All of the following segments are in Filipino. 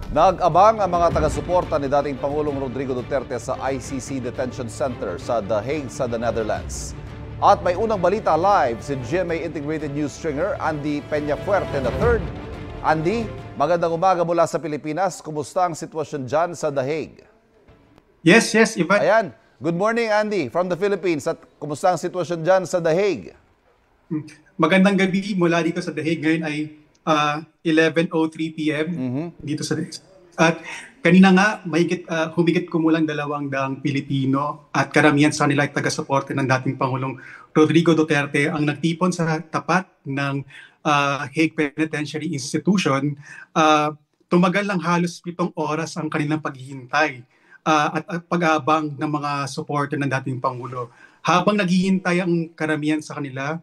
Nag-abang ang mga taga-suporta ni dating Pangulong Rodrigo Duterte sa ICC Detention Center sa The Hague sa The Netherlands. At may unang balita live si GMA Integrated News stringer Andy Peñafuerte III. Andy, magandang umaga mula sa Pilipinas. Kumusta ang sitwasyon dyan sa The Hague? Yes, Ivan. Ayan. Good morning, Andy, from the Philippines. At kumusta ang sitwasyon dyan sa The Hague? Magandang gabi mula dito sa The Hague. Ngayon ay 11:03 p.m. dito sa at kanina nga humigit kumulang 200 Pilipino at karamihan sa kanila ay taga-suporte ng dating Pangulong Rodrigo Duterte ang nagtipon sa tapat ng Hague Penitentiary Institution. Tumagal lang halos 7 oras ang kanilang paghihintay at pag-aabang ng mga suporte ng dating Pangulo. Habang naghihintay ang karamihan sa kanila,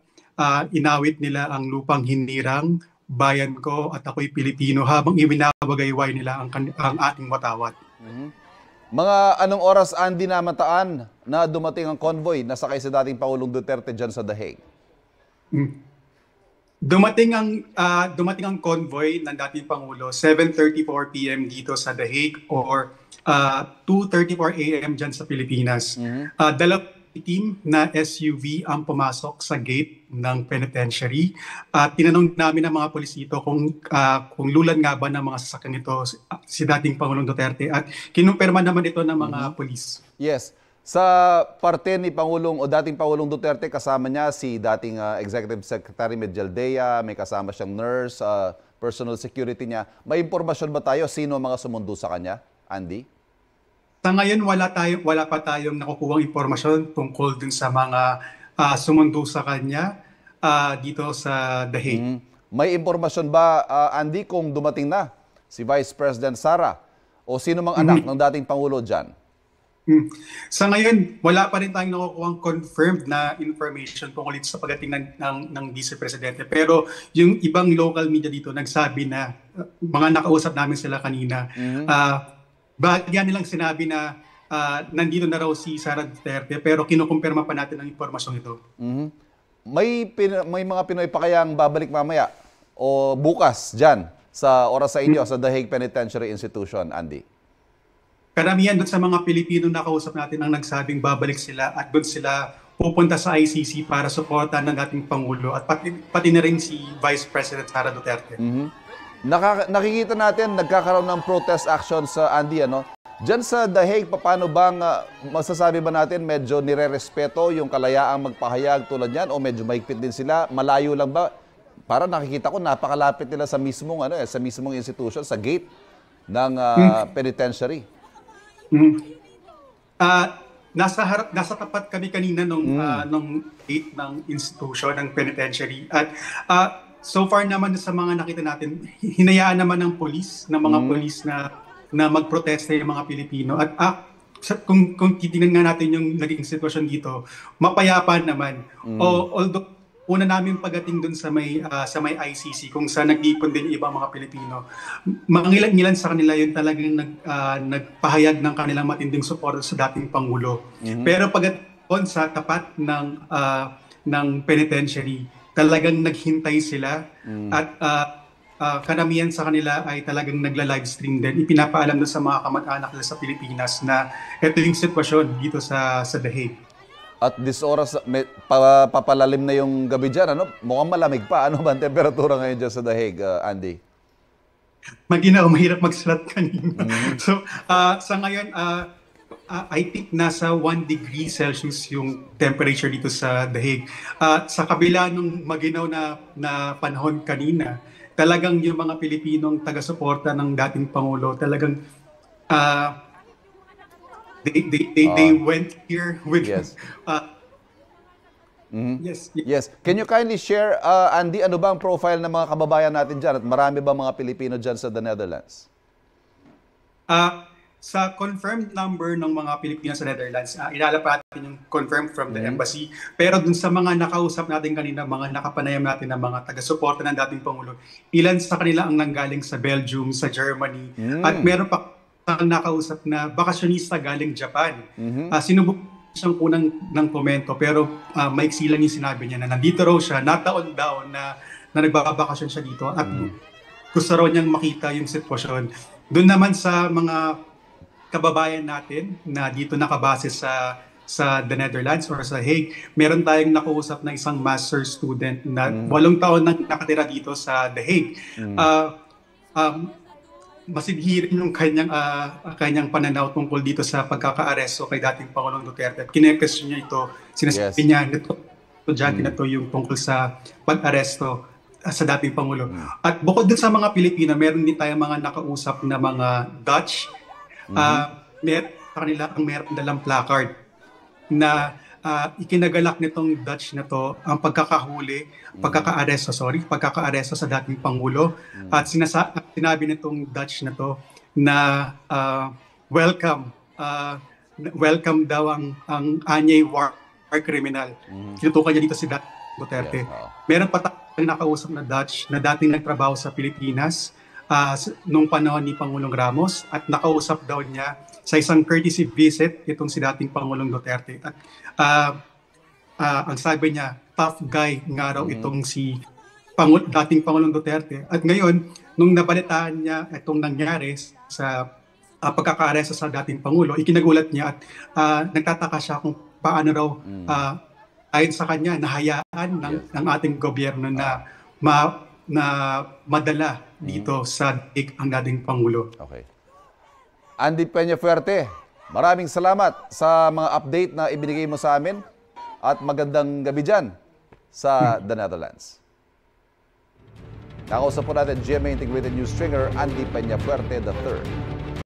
inawit nila ang lupang hinirang, bayan ko at ako'y Pilipino habang ibinabagayway nila ang ating watawat. Mga anong oras, Andy, namataan na dumating ang convoy na sakay sa dating Pangulong Duterte dyan sa The Hague? Dumating ang convoy ng dating Pangulo 7:34 p.m. dito sa The Hague or 2:34 a.m. dyan sa Pilipinas. Dalawang team na SUV ang pumasok sa gate ng penitentiary at tinanong namin ng mga pulis dito kung lulan nga ba ng mga sasakyan nito si dating Pangulong Duterte at kinumpirma naman ito ng mga pulis. Yes. Sa parte ni Pangulong o dating Pangulong Duterte, kasama niya si dating Executive Secretary Medjaldea, may kasama siyang nurse, personal security niya. May impormasyon ba tayo sino mga sumundo sa kanya, Andy? Sa ngayon, wala pa tayong nakukuhang impormasyon tungkol dun sa mga sumundo sa kanya dito sa The Hague. May impormasyon ba, Andy, kung dumating na si Vice President Sara o sino mang anak ng dating Pangulo dyan? Sa ngayon, wala pa rin tayong nakukuhang confirmed na information tungkol sa pagdating ng Vice Presidente. Pero yung ibang local media dito nagsabi na, mga nakausap namin sila kanina, bagyan nilang sinabi na nandito na raw si Sara Duterte pero kinukumpirma pa natin ang impormasyon ito. May mga Pinoy pa kayang babalik mamaya o bukas dyan sa oras sa inyo sa The Hague Penitentiary Institution, Andy? Karamihan doon sa mga Pilipino na kausap natin ang nagsabing babalik sila at doon sila pupunta sa ICC para suportahan ng ating Pangulo at pati na rin si Vice President Sara Duterte. Nakikita natin nagkakaroon ng protest action sa Andy, ano? Diyan sa The Hague, paano bang masasabi ba natin medyo nire-respeto yung kalayaang magpahayag tulad yan o medyo mahigpit din sila? Malayo lang ba? Para nakikita ko napakalapit nila sa mismong institution, sa gate ng penitentiary. Nasa tapat kami kanina nung gate ng institution ng penitentiary at so far naman sa mga nakita natin, hinayaan naman ng mga polis na magprotesta yung mga Pilipino. At kung titingnan nga natin yung naging sitwasyon dito, mapayapa naman. Although una namin pagdating dun sa may ICC kung saan nag-ipon din yung ibang mga Pilipino, mangilan sa kanila yun talagang nagpahayag ng kanilang matinding suporta sa dating Pangulo. Pero pagdating sa tapat ng penitentiary, talagang naghintay sila at karamihan sa kanila ay talagang nagla-livestream din. Ipinapaalam na sa mga kamag-anak nila sa Pilipinas na ito yung sitwasyon dito sa The Hague. At this oras, papalalim na yung gabi dyan, ano? Mukhang malamig pa. Ano ba ang temperatura ngayon dyan sa The Hague, Andy? Mahirap magsulat kanina. So, sa ngayon, I think nasa 1 degree Celsius yung temperature dito sa The Hague. Sa kabila nung maginaw na panahon kanina, talagang yung mga Pilipinong taga-suporta ng dating Pangulo, talagang they went here with... Yes. Yes. Can you kindly share, Andy, ano ba ang profile ng mga kababayan natin dyan? At marami ba mga Pilipino dyan sa The Netherlands? Sa confirmed number ng mga Pilipino sa Netherlands, ilalapit natin yung confirmed from the embassy. Pero dun sa mga nakausap natin kanina, mga nakapanayam natin ng mga taga-suporta ng dating Pangulo, ilan sa kanila ang nanggaling sa Belgium, sa Germany, at meron pa nakausap na bakasyonista galing Japan. Sinubok siyang kunang ng komento pero maiksi lang yung sinabi niya na nandito raw siya, nataon daw na nagbabakasyon siya dito at gusto raw niyang makita yung sitwasyon. Doon naman sa mga kababayan natin na dito nakabase sa The Netherlands or sa Hague, meron tayong nakausap na isang master student na 8 taon nang nakatira dito sa The Hague. Masidhirin yung kanyang pananaw tungkol dito sa pagkakaaresto kay dating Pangulong Duterte. At kine-question niya ito, sinasabi niya, estudyante na to yung tungkol sa pag-aresto sa dating Pangulo. At bukod dun sa mga Pilipino, meron din tayong mga nakausap na mga Dutch. Meron dalang placard na ikinagalak nitong Dutch na to ang pagkakaaresto sa dating Pangulo. At sinabi nitong Dutch na to na welcome daw ang anyay war criminal. Tinutukan niya dito si Duterte. Meron pa tayong nakausap na Dutch na dating nagtrabaho sa Pilipinas nung panahon ni Pangulong Ramos at nakausap daw niya sa isang courtesy visit itong si dating Pangulong Duterte. At ang sabi niya, tough guy nga raw itong si dating Pangulong Duterte. At ngayon, nung nabalitaan niya itong nangyari sa pagkakaaresto sa dating Pangulo, ikinagulat niya at nagtataka siya kung paano raw ayon sa kanya nahayaan ng ating gobyerno na madala dito sa daig ang dating Pangulo. Okay. Andy Peñafuerte, maraming salamat sa mga update na ibinigay mo sa amin at magandang gabi dyan sa The Netherlands. Nakausap po natin GMA Integrated News Stringer Andy Peñafuerte III.